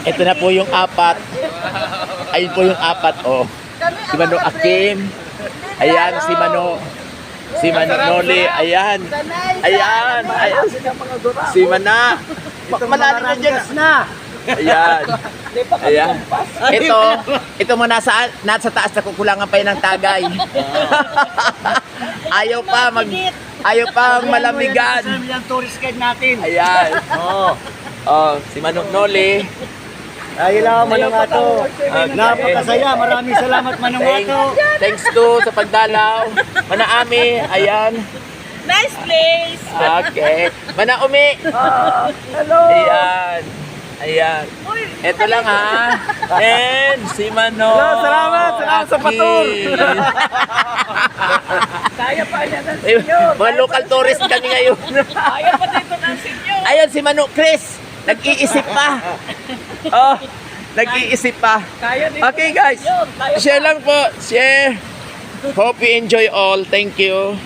Ito na po yung apat. Ayun po yung apat, oh. Si Mano Akim. Ayan, si Mano Noli. Ayan. Ayan. Ayan. Si Mana. Malalim na dyan. Ayan. Ayan. Ito mo nasa taas na kukulangan pa yun ng tagay. Ayaw pa malamigan. Yung tourist guide natin. Ayan. Oh, si Manong Noli. Ay, lang, Manungato. Okay. Napakasaya. Maraming salamat, Manungato. Thanks to sa pagdalaw. Manaami, ayan. Nice place! Okay. Manaumi. Hello. Ayan. Ayan. Ito lang ha. And si Mano. Salamat sa patur. Kaya pa niya ng senior. Mga local tourist kami ngayon. Kaya pa dito ng senior. Ayan si Mano Chris. Nag-iisip pa. Oh, nag-iisip pa. Kaya dito. Okay guys. Kaya pa. Share lang po. Share. Hope you enjoy all. Thank you.